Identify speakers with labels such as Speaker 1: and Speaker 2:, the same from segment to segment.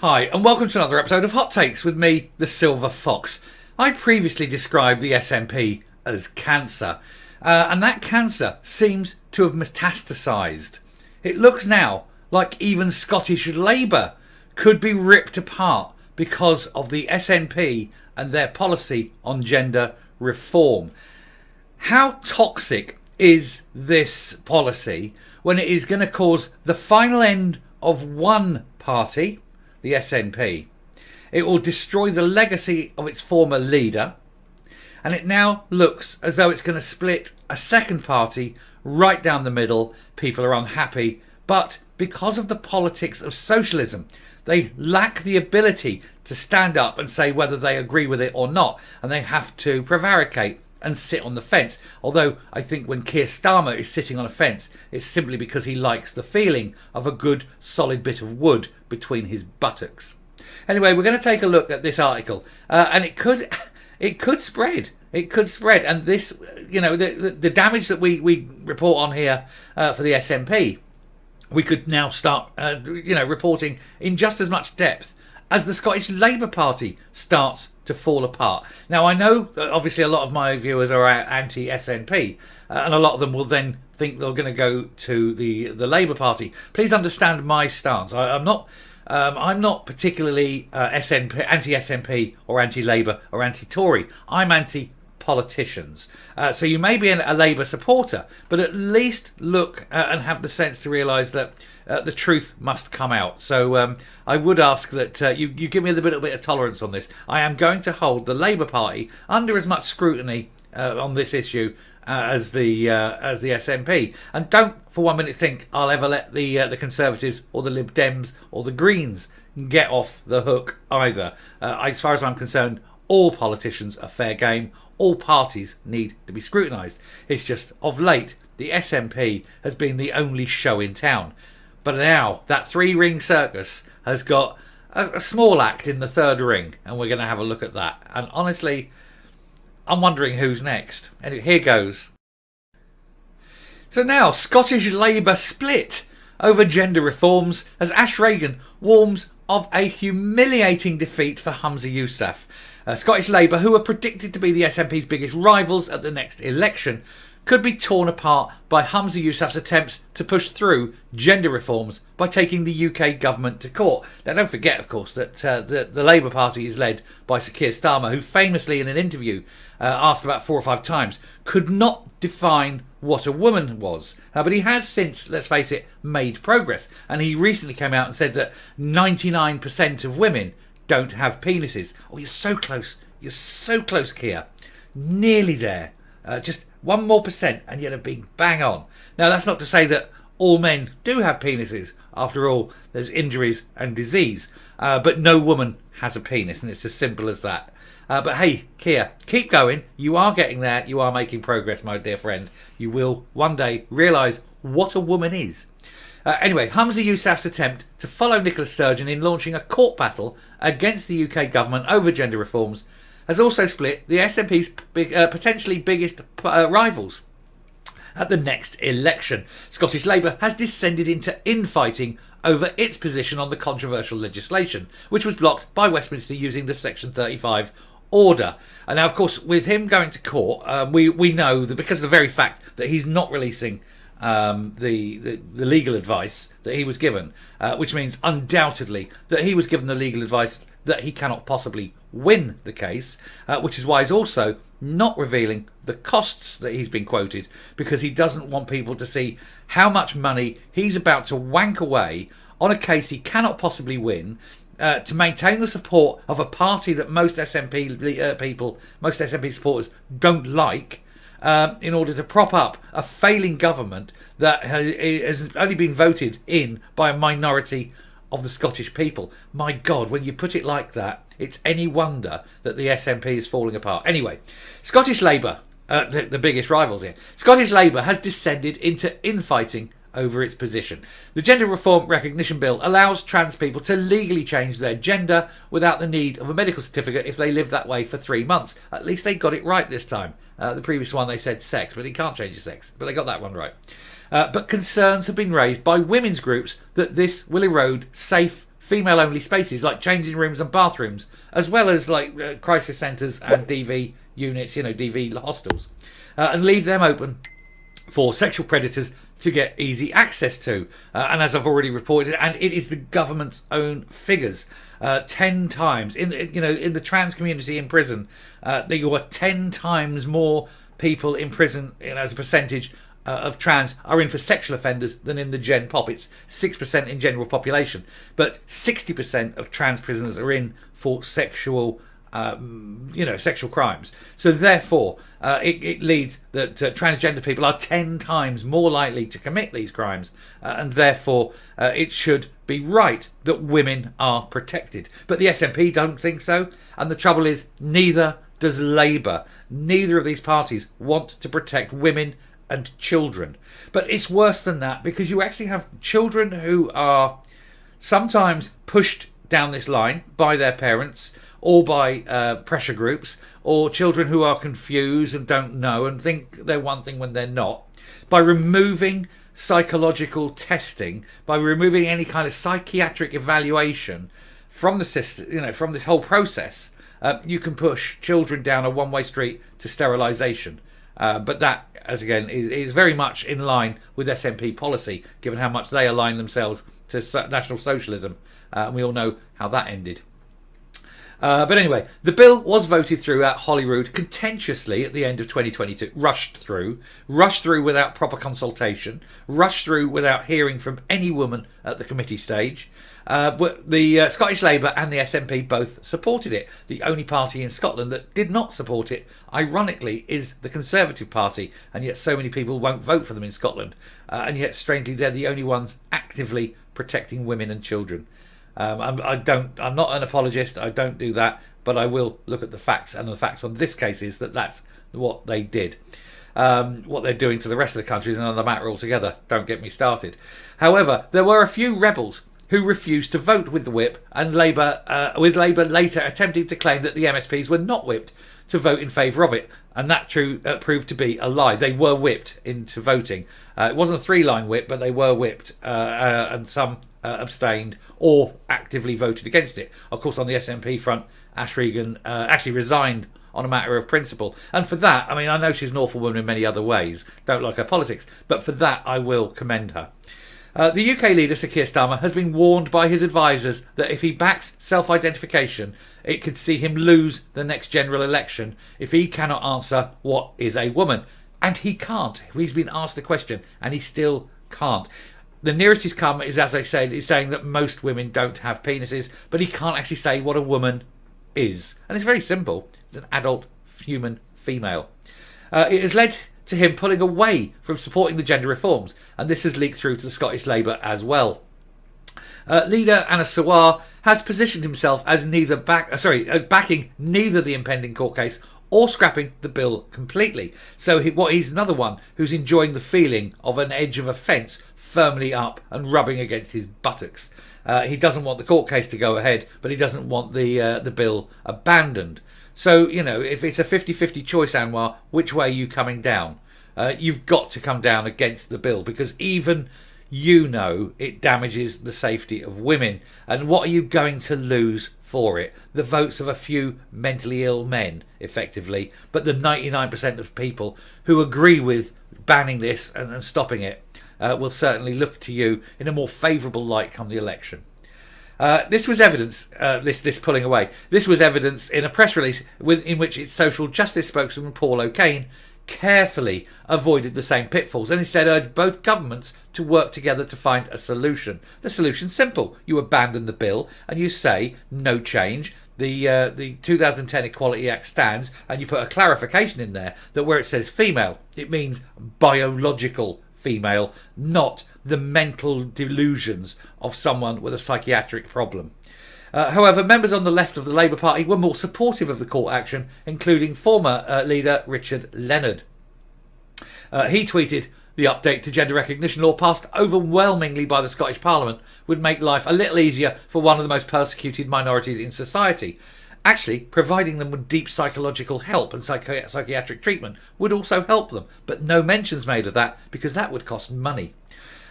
Speaker 1: Hi, and welcome to another episode of Hot Takes with me, the Silver Fox. I previously described the SNP as cancer, and that cancer seems to have metastasised. It looks now like even Scottish Labour could be ripped apart because of the SNP and their policy on gender reform. How toxic is this policy when it is going to cause the final end of one party, the SNP? It will destroy the legacy of its former leader, and it now looks as though it's going to split a second party right down the middle. People are unhappy, but because of the politics of socialism, they lack the ability to stand up and say whether they agree with it or not, and they have to prevaricate and sit on the fence. Although I think when Keir Starmer is sitting on a fence, it's simply because he likes the feeling of a good solid bit of wood between his buttocks. Anyway, we're going to take a look at this article, and it could spread. It could spread, and this, the damage that we report on here for the SNP, we could now start, reporting in just as much depth as the Scottish Labour Party starts to fall apart. Now, I know that obviously a lot of my viewers are anti-SNP, and a lot of them will then think they're going to go to the Labour Party. Please understand my stance. I'm not particularly anti-SNP or anti-Labour or anti-Tory. I'm anti-politicians. So you may be a Labour supporter, but at least look and have the sense to realise that the truth must come out. So I would ask that you give me a little bit of tolerance on this. I am going to hold the Labour Party under as much scrutiny on this issue as the SNP, and don't for 1 minute think I'll ever let the Conservatives or the Lib Dems or the Greens get off the hook either. As far as I'm concerned, all politicians are fair game. All parties need to be scrutinised. It's just of late the SNP has been the only show in town. But now that three-ring circus has got a small act in the third ring, and we're going to have a look at that. And honestly, I'm wondering who's next. Anyway, here goes. So now, Scottish Labour split over gender reforms as Ash Regan warns of a humiliating defeat for Humza Yousaf. Scottish Labour, who are predicted to be the SNP's biggest rivals at the next election, could be torn apart by Humza Yousaf's attempts to push through gender reforms by taking the UK government to court. Now, don't forget, of course, that the Labour Party is led by Sir Keir Starmer, who famously in an interview asked about 4 or 5 times, could not define what a woman was. But he has since, let's face it, made progress. And he recently came out and said that 99% of women don't have penises. Oh, you're so close. You're so close, Keir. Nearly there. Just 1 more percent and you'd have been bang on. Now, that's not to say that all men do have penises. After all, there's injuries and disease. But no woman has a penis, and it's as simple as that. But hey, Keir, keep going. You are getting there. You are making progress, my dear friend. You will one day realise what a woman is. Anyway, Humza Yousaf's attempt to follow Nicola Sturgeon in launching a court battle against the UK government over gender reforms has also split the SNP's potentially biggest rivals at the next election. Scottish Labour has descended into infighting over its position on the controversial legislation, which was blocked by Westminster using the Section 35 order. And now, of course, with him going to court, we know that because of the very fact that he's not releasing the legal advice that he was given, which means undoubtedly that he was given the legal advice that he cannot possibly win the case, which is why he's also not revealing the costs that he's been quoted, because he doesn't want people to see how much money he's about to wank away on a case he cannot possibly win, to maintain the support of a party that most SNP supporters don't like, in order to prop up a failing government that has only been voted in by a minority of the Scottish people. My God, when you put it like that, it's any wonder that the SNP is falling apart. Anyway, Scottish Labour, the biggest rivals here, Scottish Labour has descended into infighting over its position. The Gender Reform Recognition Bill allows trans people to legally change their gender without the need of a medical certificate if they live that way for 3 months. At least they got it right this time. The previous one they said sex, but he can't change his sex. But they got that one right. But concerns have been raised by women's groups that this will erode safe female-only spaces like changing rooms and bathrooms, as well as like crisis centres and DV units, DV hostels, and leave them open for sexual predators to get easy access to. And as I've already reported, and it is the government's own figures, 10 times in the trans community in prison, there were 10 times more people in prison as a percentage of trans are in for sexual offenders than in the gen pop. It's 6% in general population, but 60% of trans prisoners are in for sexual sexual crimes. So therefore, it leads that transgender people are 10 times more likely to commit these crimes, and therefore it should be right that women are protected. But the SNP don't think so, and the trouble is, neither does Labour. Neither of these parties want to protect women and children. But it's worse than that, because you actually have children who are sometimes pushed down this line by their parents or by pressure groups, or children who are confused and don't know and think they're one thing when they're not. By removing psychological testing, by removing any kind of psychiatric evaluation from the system, from this whole process, you can push children down a one-way street to sterilisation. But that, as again, is very much in line with SNP policy, given how much they align themselves to National Socialism. And we all know how that ended. But anyway, the bill was voted through at Holyrood contentiously at the end of 2022. Rushed through without proper consultation, rushed through without hearing from any woman at the committee stage. But the Scottish Labour and the SNP both supported it. The only party in Scotland that did not support it, ironically, is the Conservative Party, and yet so many people won't vote for them in Scotland. And yet, strangely, they're the only ones actively protecting women and children. I'm not an apologist, I don't do that, but I will look at the facts, and the facts on this case is that that's what they did. What they're doing to the rest of the country is another matter altogether. Don't get me started. However, there were a few rebels who refused to vote with the whip, and with Labour later attempting to claim that the MSPs were not whipped to vote in favour of it, and that proved to be a lie. They were whipped into voting. It wasn't a three-line whip, but they were whipped, and some abstained or actively voted against it. Of course, on the SNP front, Ash Regan actually resigned on a matter of principle, and for that, I know she's an awful woman in many other ways, don't like her politics, but for that I will commend her. The UK leader, Sir Keir Starmer, has been warned by his advisers that if he backs self-identification, it could see him lose the next general election if he cannot answer what is a woman. And he can't. He's been asked the question, and he still can't. The nearest he's come is, as I said, is saying that most women don't have penises, but he can't actually say what a woman is. And it's very simple. It's an adult human female. It has led to him pulling away from supporting the gender reforms, and this has leaked through to the Scottish Labour as well. Leader Anna Sawar has positioned himself as backing neither the impending court case or scrapping the bill completely. So he's another one who's enjoying the feeling of an edge of a fence firmly up and rubbing against his buttocks. He doesn't want the court case to go ahead, but he doesn't want the bill abandoned. So, if it's a 50-50 choice, Anwar, which way are you coming down? You've got to come down against the bill, because even it damages the safety of women. And what are you going to lose for it? The votes of a few mentally ill men, effectively, but the 99% of people who agree with banning this and stopping it will certainly look to you in a more favourable light come the election. This was evidence, this pulling away. This was evidence in a press release in which its social justice spokesman Paul O'Kane carefully avoided the same pitfalls and instead urged both governments to work together to find a solution. The solution's simple. You abandon the bill and you say no change. The 2010 Equality Act stands, and you put a clarification in there that where it says female, it means biological female, not the mental delusions of someone with a psychiatric problem. However, members on the left of the Labour Party were more supportive of the court action, including former leader Richard Leonard. He tweeted, "The update to gender recognition law passed overwhelmingly by the Scottish Parliament would make life a little easier for one of the most persecuted minorities in society. Actually, providing them with deep psychological help and psychiatric treatment would also help them, but no mention's made of that because that would cost money."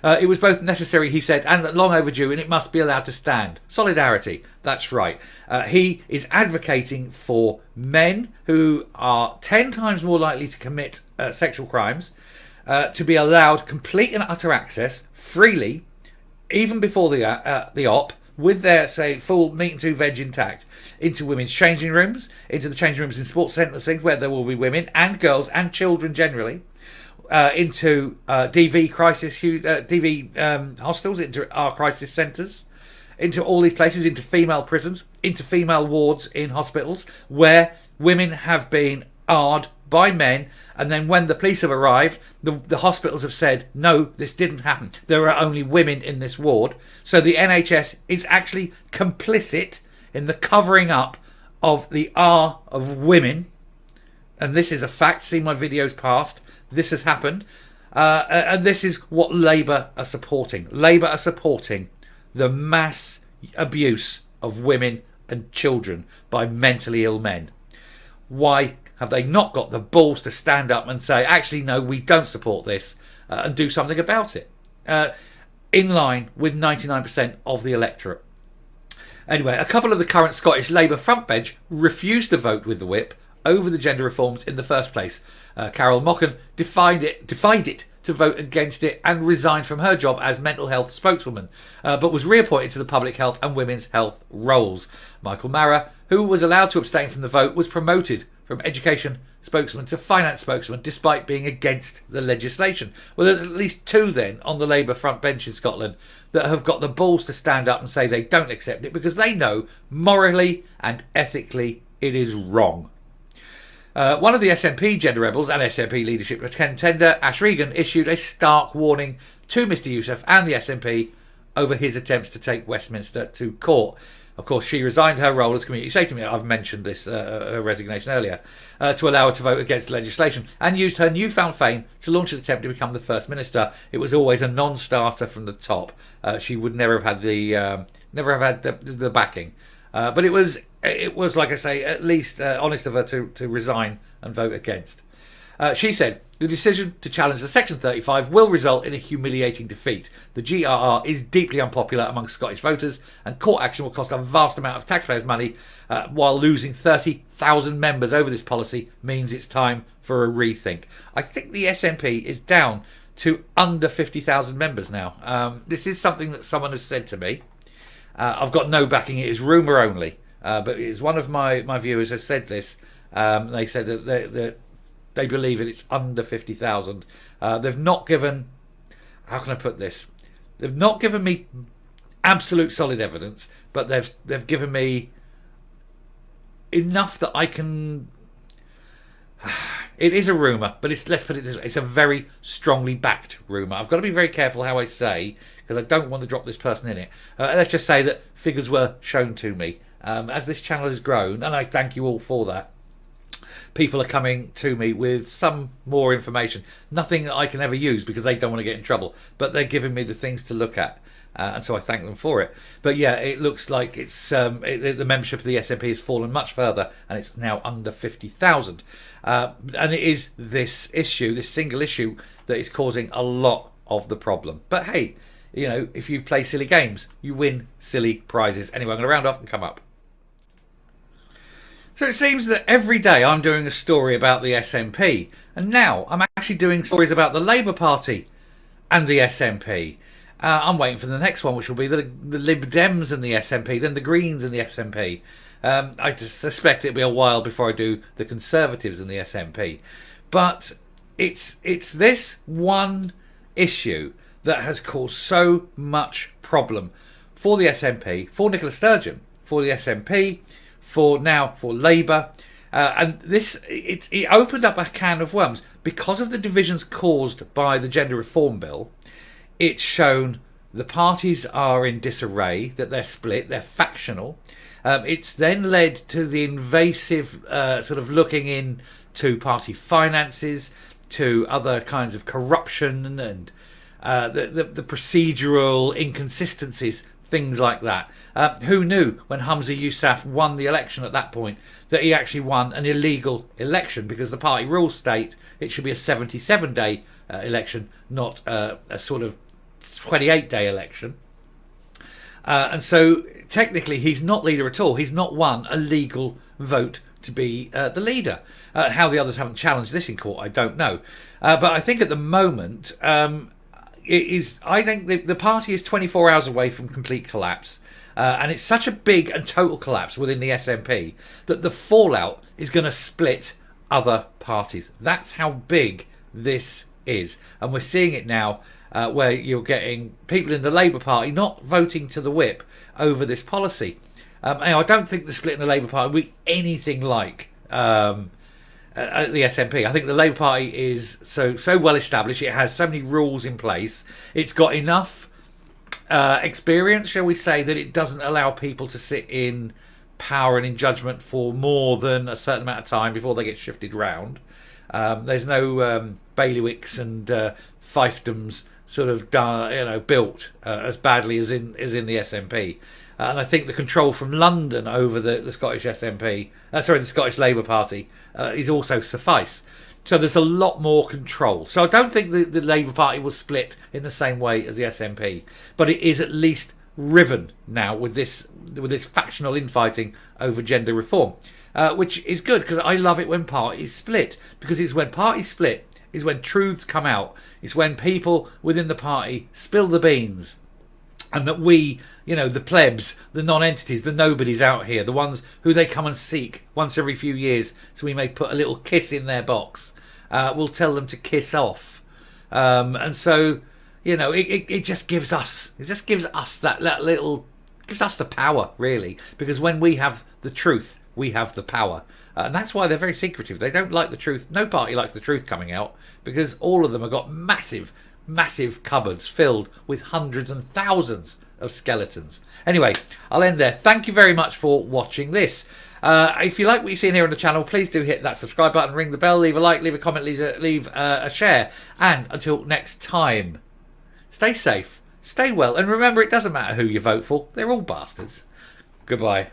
Speaker 1: It was both necessary, he said, and long overdue, and it must be allowed to stand. Solidarity, that's right. He is advocating for men who are 10 times more likely to commit sexual crimes to be allowed complete and utter access freely, even before the op, with their, say, full meat and two veg intact, into women's changing rooms, into the changing rooms in sports centres, where there will be women and girls and children generally, into DV hostels, into our crisis centres, into all these places, into female prisons, into female wards in hospitals, where women have been R''d by men, and then when the police have arrived, the hospitals have said, no, this didn't happen. There are only women in this ward. So the NHS is actually complicit in the covering up of the R of women. And this is a fact. See my videos past. This has happened. And this is what Labour are supporting. Labour are supporting the mass abuse of women and children by mentally ill men. Why have they not got the balls to stand up and say, actually, no, we don't support this, and do something about it? In line with 99% of the electorate. Anyway, a couple of the current Scottish Labour frontbench refused to vote with the whip over the gender reforms in the first place. Carol Mochan defied it to vote against it and resigned from her job as mental health spokeswoman, but was reappointed to the public health and women's health roles. Michael Mara, who was allowed to abstain from the vote, was promoted from education spokesman to finance spokesman despite being against the legislation. Well, there's at least two then on the Labour front bench in Scotland that have got the balls to stand up and say they don't accept it because they know morally and ethically it is wrong. One of the SNP gender rebels and SNP leadership contender, Ash Regan, issued a stark warning to Mr Youssef and the SNP over his attempts to take Westminster to court. Of course, she resigned her role as community safety minister, I've mentioned this, her resignation earlier, to allow her to vote against legislation, and used her newfound fame to launch an attempt to become the first minister. It was always a non-starter from the top. She would never have had the backing. But it was, like I say, at least honest of her to resign and vote against. She said, the decision to challenge the Section 35 will result in a humiliating defeat. The GRR is deeply unpopular among Scottish voters, and court action will cost a vast amount of taxpayers' money, while losing 30,000 members over this policy means it's time for a rethink. I think the SNP is down to under 50,000 members now. This is something that someone has said to me. I've got no backing. It is rumour only. But it's one of my viewers has said this. They said that they believe it's under 50,000. They've not given... How can I put this? They've not given me absolute solid evidence, but they've given me enough that I can... It is a rumour, but let's put it this way. It's a very strongly backed rumour. I've got to be very careful how I say, because I don't want to drop this person in it. Let's just say that figures were shown to me. As this channel has grown, and I thank you all for that, people are coming to me with some more information. Nothing that I can ever use because they don't want to get in trouble, but they're giving me the things to look at. And so I thank them for it. But yeah, it looks like it's the membership of the SNP has fallen much further, and it's now under 50,000. And it is this issue, this single issue, that is causing a lot of the problem. But hey, you know, if you play silly games, you win silly prizes. Anyway, I'm going to round off and come up. So it seems that every day I'm doing a story about the SNP, and now I'm actually doing stories about the Labour Party and the SNP. I'm waiting for the next one, which will be the Lib Dems and the SNP, then the Greens and the SNP. I just suspect it'll be a while before I do the Conservatives and the SNP. But it's this one issue that has caused so much problem for the SNP, for Nicola Sturgeon, for the SNP, for Labour, and this it opened up a can of worms because of the divisions caused by the gender reform bill. It's shown the parties are in disarray, that they're split, they're factional. It's then led to the invasive sort of looking into party finances, to other kinds of corruption and the procedural inconsistencies, things like that. Who knew when Humza Yousaf won the election at that point that he actually won an illegal election, because the party rules state it should be a 77-day election, not a sort of 28-day election. And so technically he's not leader at all. He's not won a legal vote to be the leader. How the others haven't challenged this in court, I don't know. But I think at the moment, I think the party is 24 hours away from complete collapse. And it's such a big and total collapse within the SNP that the fallout is going to split other parties. That's how big this is. And we're seeing it now. Where you're getting people in the Labour Party not voting to the whip over this policy. And I don't think the split in the Labour Party will be anything like the SNP. I think the Labour Party is so well established. It has so many rules in place. It's got enough experience, shall we say, that it doesn't allow people to sit in power and in judgment for more than a certain amount of time before they get shifted round. There's no bailiwicks and fiefdoms sort of built as badly as in the SNP, and I think the control from London over the Scottish SNP, the Scottish Labour Party, is also suffice. So there's a lot more control. So I don't think the Labour Party will split in the same way as the SNP, but it is at least riven now with this factional infighting over gender reform, which is good because I love it when parties split, because it's when parties split is when truths come out. It's when people within the party spill the beans, and that we, the plebs, the non-entities, the nobodies out here, the ones who they come and seek once every few years, so we may put a little kiss in their box, we'll tell them to kiss off. And so, it just gives us, that little, gives us the power, really, because when we have the truth, we have the power. And that's why they're very secretive. They don't like the truth. No party likes the truth coming out, because all of them have got massive, massive cupboards filled with hundreds and thousands of skeletons. Anyway, I'll end there. Thank you very much for watching this. If you like what you see here on the channel, please do hit that subscribe button, ring the bell, leave a like, leave a comment, leave a share. And until next time, stay safe, stay well, and remember, it doesn't matter who you vote for. They're all bastards. Goodbye.